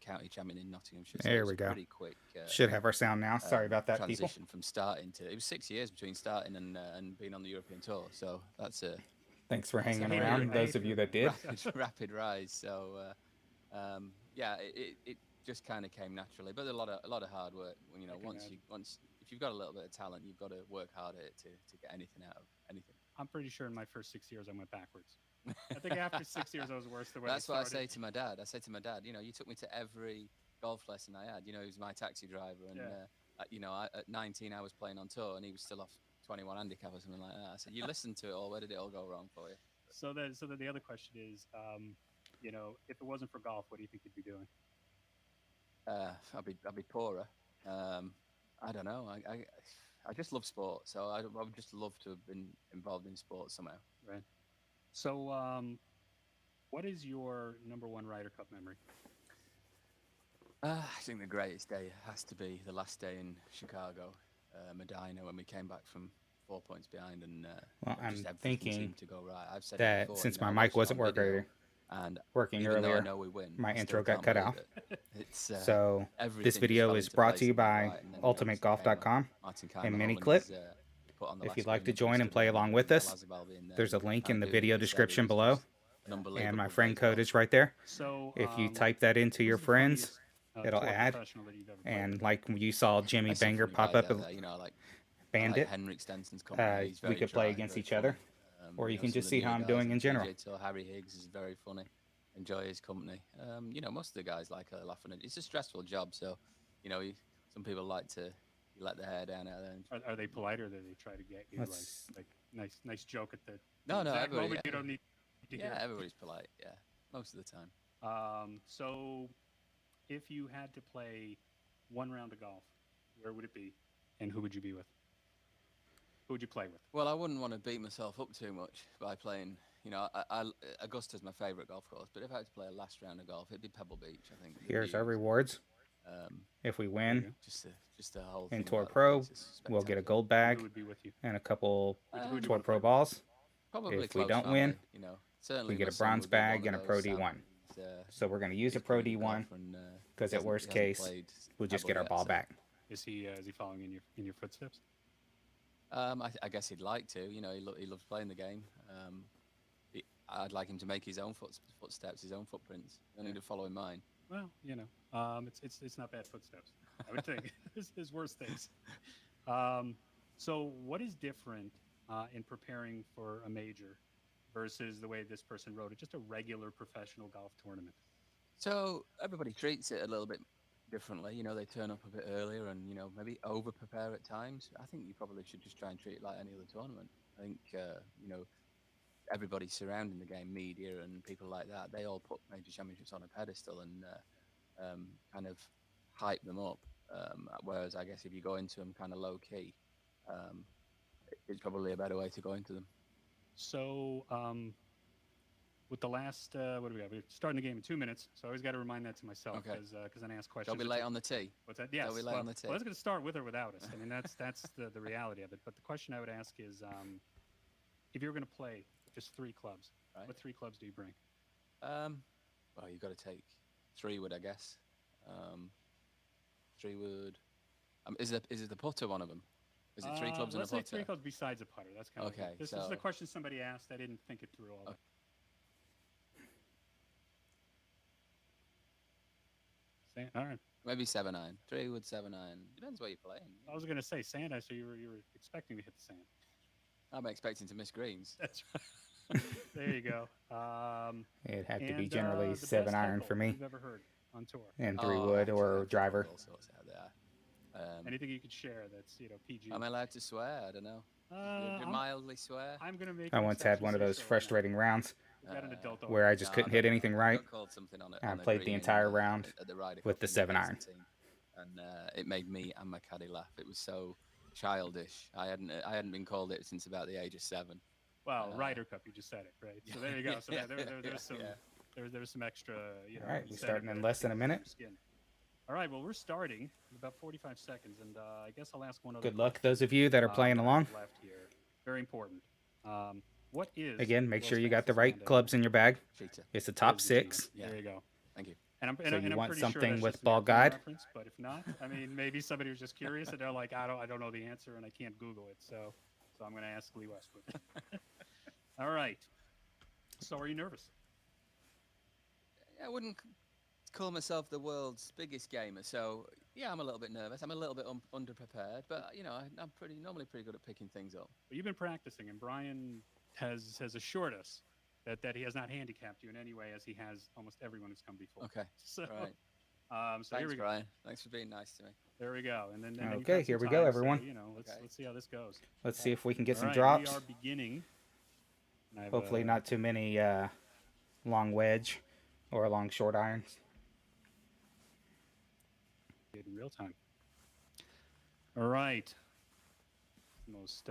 county champion in Nottinghamshire. So There it was we go. pretty quick. Should have our sound now. Sorry about that, people. Transition from starting to, it was 6 years between starting and being on the European tour. So that's a Thanks for hanging very around, those of you that did. rapid rise. So yeah, it just kind of came naturally, but a lot of hard work. You know, once if you've got a little bit of talent, you've got to work hard at it to get anything out of anything. I'm pretty sure in my first 6 years I went backwards. I think after 6 years I was worse than when That's I what I started. say to my dad. I say to my dad, you know, you took me to every golf lesson I had. You know, he was my taxi driver, and you know, at 19 I was playing on tour, and he was still off 21 handicap or something like that. I said, you listened to it all. Where did it all go wrong for you? So then the other question is, you know, if it wasn't for golf, what do you think you'd be doing? I'd be poorer. I don't know. I just love sport, so I would just love to have been involved in sport somehow. Right. So, what is your #1 Ryder Cup memory? I think the greatest day has to be the last day in Chicago, Medina, when we came back from 4 points behind, and well, I'm just thinking seemed to go right. I've said that before, since you know, my mic wasn't working even though I earlier, know we win, my I still intro got can't cut believe out. it. It's, So this everything video just is fell brought into to you place by right, and then, you know, ultimategolf.com Martin and Keimer holding Miniclip. his, put on the If last you'd like to green, join and play along with us, there's a link in the video description below, and my friend code is right there. So, If you type that into your friends, it'll tour add. professional that you've ever played And with? like you saw Jimmy Banger pop up, you know, like Bandit, Henrik Stenson's company. He's we very could play dry, against very each other, funny. or you know, can some just of the see how newer I'm guys doing on in general. PGA Tour, Harry Higgs is very funny. Enjoy his company. You know, most of the guys like laughing at it. It's a stressful job, so you know, some people like to let their hair down out there. Are they polite, or do they try to get you like nice joke at the No, exact moment you don't need to hear? Yeah, everybody's polite. Yeah, most of the time. So if you had to play one round of golf, where would it be, and who would you be with? Who would you play with? Well, I wouldn't want to beat myself up too much by playing. You know, Augusta's my favourite golf course, but if I had to play a last round of golf, it'd be Pebble Beach. I think. Here's our rewards. If we win just the whole in thing Tour about the Pro, place is we'll get a spectacular. gold Who bag would be with you? and a couple Who'd you Tour wanna Pro play with? balls. Probably If we close don't family, win, you know, certainly we get my a son bronze would be one bag of and a those. Pro Sam, D1. he's, So we're going to use a he's Pro pretty good D1 golfer and, because he at worst hasn't case, played we'll just Pebble get our yet, ball so, back. Is he following in your footsteps? I guess he'd like to. You know, he loves playing the game. I'd like him to make his own footsteps, his own footprints. I don't need to follow in mine. Well, you know, it's not bad footsteps. I would think there's worse things. So what is different in preparing for a major versus the way this person wrote it, just a regular professional golf tournament? So everybody treats it a little bit differently. You know, they turn up a bit earlier and, you know, maybe over prepare at times. I think you probably should just try and treat it like any other tournament. I think, you know, everybody surrounding the game, media and people like that, they all put major championships on a pedestal and kind of hype them up. Whereas I guess if you go into them kind of low key, it's probably a better way to go into them. So with the last, what do we have? We're starting the game in 2 minutes, so I always got to remind that to myself because then I ask questions. Don't be late on the tee. What's that? Yes. Don't be late on the tee. Well, I was going to start with or without us. I mean, that's the reality of it. But the question I would ask is, if you were going to play just 3 clubs, Right. what 3 clubs do you bring? Well, you've got to take 3 wood, I guess. 3 wood. Is it the putter one of them? Is it 3 clubs and a let's putter? say 3 clubs besides a putter. That's kind of Okay, this so- is the question somebody asked. I didn't think it through all. Okay. All right. Maybe 7-9. 3 wood, 7-9. Depends where you're playing. I was going to say sand. So you were expecting to hit the sand. I'm expecting to miss greens. That's right. There you go. It'd have to be And, generally the best 7-iron putt for me, you've ever heard on tour. and 3 Oh, wood actually, or I've driver. got all sorts out there. Anything you could share that's PG. Am I allowed to swear? I don't know. You I'm, mildly swear? I'm going to make. I an once had exception one of those since you're frustrating rounds We've got an adult where I just No, couldn't I hit got- anything I right. got called something on it. I on a played the green entire in, round at the Ryder with Cup the in 7-iron. 2017, and it made me and my caddy laugh. It was so childish. I hadn't been called it since about the age of 7. Well, Ryder Cup, you just said it, right? So there you go. So there's some yeah. there's some extra. All right, we're incentive starting in there less to than a get minute. your skin. All right, well, we're starting in about 45 seconds, and I guess I'll ask one other. Good luck, those of you that are playing along. Left here, very important. What is Again, make the sure world's you got the fastest right man to clubs in your bag. Cheater. It's the top There's the cheater. 6. Yeah. There you go. Thank you. And I'm, So you I'm want pretty sure something that's with just an ball airplane guide? reference, but if not, I mean, maybe somebody was just curious and they're like, I don't know the answer and I can't Google it. So I'm going to ask Lee Westwood. All right. So are you nervous? I wouldn't call myself the world's biggest gamer, so yeah, I'm a little bit nervous. I'm a little bit underprepared, but you know, I'm normally pretty good at picking things up. Well, you've been practicing, and Brian has assured us that he has not handicapped you in any way, as he has almost everyone who's come before. Okay. So, Right. So Thanks, here we go. Brian. Thanks for being nice to me. There we go. And then you've Okay, got some here we go, time, everyone. So, you know, let's see how this goes. Let's see if we can get All some right, drops. We are beginning. And I've, Hopefully not too many long wedge or long short irons. in real time. All right. Most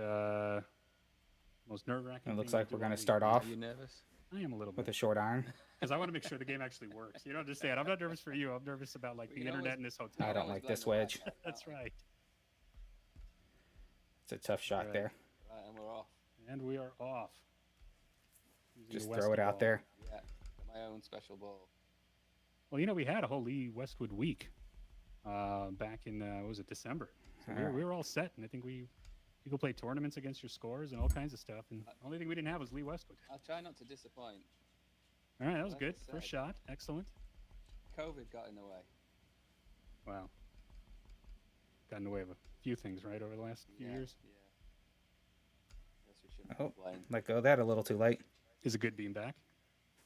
nerve-wracking. It looks thing like to we're do going all to start week. off Are you nervous? I am a little with bit. a short iron. Because I want to make sure the game actually works. You don't understand. I'm not nervous for you. I'm nervous about like Well, the you internet always- in this hotel. I don't like this wedge. That's right. It's a tough shot Right. there. Right, and we're off. And we are off. Using Just the throw it Westy out ball. there. Yeah, got my own special ball. Well, you know, we had a whole Lee Westwood week back in what was it, December? So we were all set, and I think we could play tournaments against your scores and all kinds of stuff. And the only thing we didn't have was Lee Westwood. I'll try not to disappoint. All right, that was Like I good. said. First shot, excellent. COVID got in the way. Wow. Got in the way of a few things, right, over the last few years. Yeah. Guess we shouldn't Oh, complain. let go of that a little too late. Is it good being back?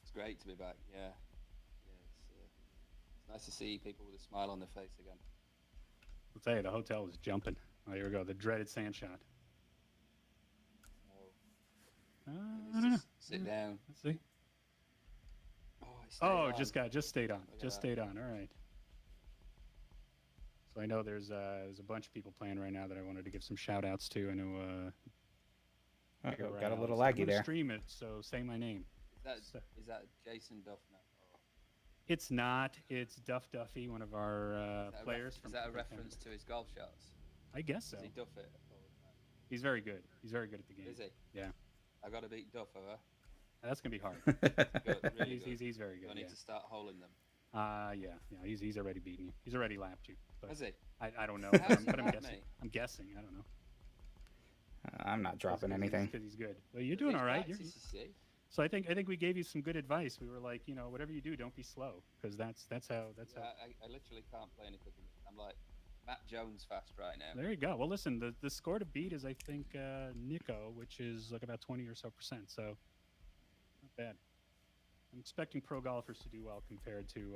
It's great to be back. Yeah. It's nice to see people with a smile on their face again. I'll tell you, the hotel was jumping. Oh, here we go. The dreaded sand shot. Oh, I don't know. sit down. Let's see. Oh, it stayed Oh, on. just stayed on. Look at Just that. stayed on. All right. So I know there's a bunch of people playing right now that I wanted to give some shout outs to. I know Uh-oh, got a little I'm laggy gonna there. stream it, so say my name. Is that Jason Duffner? Or It's not. It's Duff Duffy, one of our is that a players. is that a reference to his golf shots? I guess so. Does he duff it all the time? He's very good. He's very good at the game. Is he? Yeah. I got to beat Duff, have I? That's gonna be hard. Good, really good. He's very Do good. I need Yeah. to start holding them? Yeah. He's already beaten you. He's already lapped you. But Has he? I don't know. How has he But I'm lapped guessing. me? I'm guessing. I don't know. I'm not dropping anything. Because he's good. Well, you're doing all right. You're, Practice, you see. so I think we gave you some good advice. We were like, you know, whatever you do, don't be slow, because that's how. Yeah, I literally can't play any quicker. I'm like Matt Jones fast right now. There you go. Well, listen, the score to beat is I think Nico, which is like about 20 or so %. So not bad. I'm expecting pro golfers to do well compared to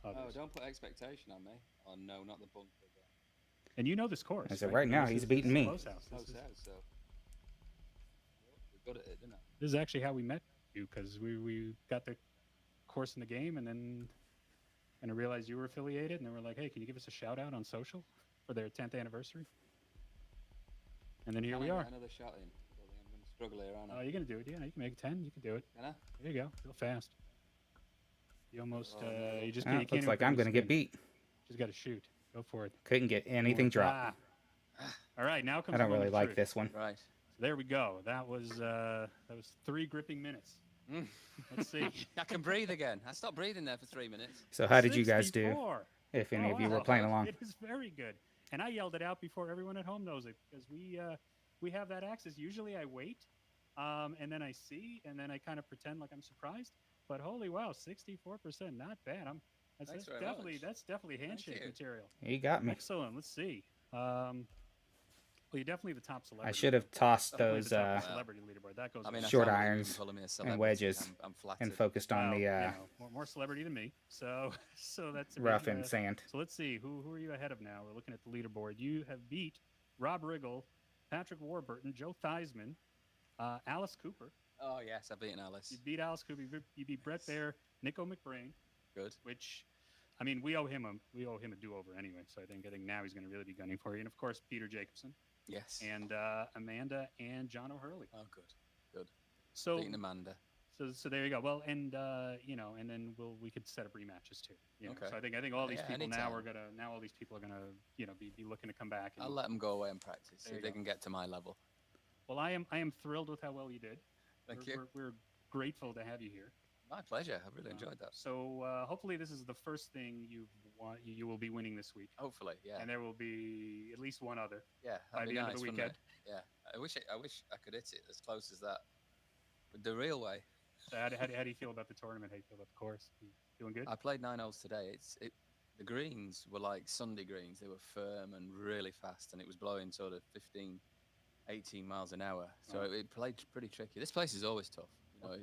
Oh, others. don't put expectation on me. Oh no, not the bunker again. And you know this course. As of right? right now, This he's is- beating this is me. Close house. Close out, so we're good at it, didn't I? This is actually how we met you, because we got the course in the game, and then I realized you were affiliated, and they were like, hey, can you give us a shout out on social for their 10th anniversary? And then here Can we I are. get another shot in. I don't think I'm going to struggle here, aren't Oh, I? you're gonna do it. Yeah, you can make 10. You can do it. Can I? There you go. Real fast. You almost. Oh, no. You just. Ah, you can't looks even like I'm really going to get spin. beat. Just got to shoot. Go for it. Couldn't get anything dropped. All right, now comes. I don't the really moment of like truth. this one. Right. So there we go. That was 3 gripping minutes. Mm. Let's see. I can breathe again. I stopped breathing there for 3 minutes. So how did you guys do, 64. if any Oh, of you wow. were playing along? It is very good. And I yelled it out before everyone at home knows it, because we have that access. Usually I wait, and then I see, and then I kind of pretend like I'm surprised. But holy wow, 64%, not bad. That's Thanks very definitely much. that's definitely handshake you. material. You got me. Excellent. Let's see. Well, you're definitely the top celebrity. I should have tossed Definitely those the top celebrity leaderboard. That goes. I mean, without Short I can't believe irons you calling me a and celebrity. wedges I'm flattered. and focused on Well, the you know, more celebrity than me. So that's a rough big, and sand. So let's see, who are you ahead of now? We're looking at the leaderboard. You have beat Rob Riggle, Patrick Warburton, Joe Theismann, Alice Cooper. Oh yes, I've beaten Alice. You beat Alice Cooper. You beat Brett Baer, Nico McBrain. Good. Which, I mean, we owe him a do-over anyway. So I think now he's going to really be gunning for you. And of course, Peter Jacobson Yes. and Amanda and John O'Hurley. Oh, good. So Beating Amanda. So there you go. Well, and you know, and then we could set up rematches too. You know? Okay. So I think all these Yeah, people anytime. all these people are gonna be looking to come back. And, I'll let them go away and practice. See There if you they go. can get to my level. well, I am thrilled with how well you did. Thank we're, you. We're grateful to have you here. My pleasure. I really enjoyed that. So hopefully this is the first thing you will be winning this week. Hopefully, yeah. And there will be at least one other. Yeah, by the end of the weekend. Yeah, I wish I could hit it as close as that, but the real way. So how do you feel about the tournament? How do you feel about the course? You doing good? I played 9 holes today. The greens were like Sunday greens. They were firm and really fast, and it was blowing sort of 15, 18 miles an hour. So it played pretty tricky. This place is always tough. You know,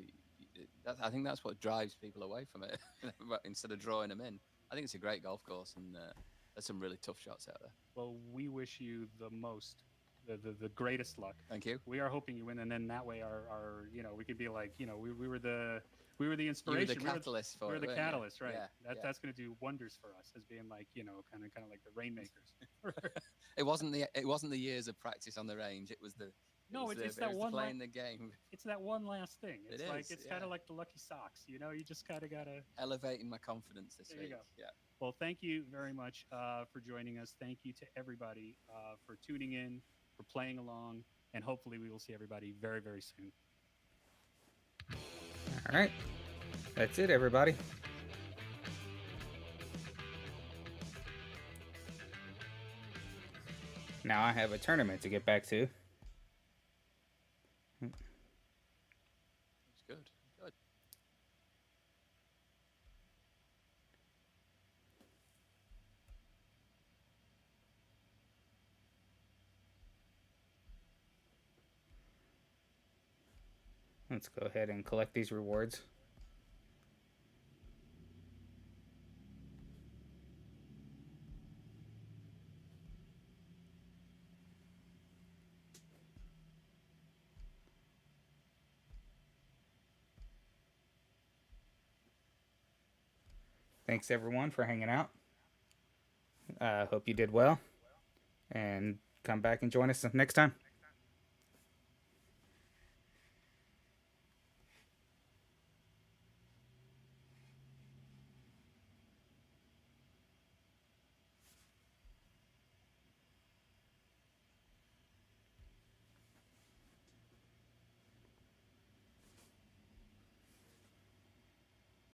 I think that's what drives people away from it instead of drawing them in. I think it's a great golf course, and there's some really tough shots out there. Well, we wish you the greatest luck. Thank you. We are hoping you win, and then that way our we could be like, we were the inspiration. You were the catalyst for it. We were the catalyst, right? Yeah, That's going to do wonders for us as being like, kind of like the rainmakers. It wasn't the years of practice on the range. It was it's that one playing the game. It's that one last thing. It's kind of yeah. like the lucky socks. You just kind of gotta elevating my confidence this week. There you go. Yeah. Well, thank you very much for joining us. Thank you to everybody for tuning in, for playing along, and hopefully we will see everybody very, very soon. All right. That's it, everybody. Now I have a tournament to get back to. That's good. Good. Let's go ahead and collect these rewards. Thanks everyone for hanging out. Hope you did well, and come back and join us next time.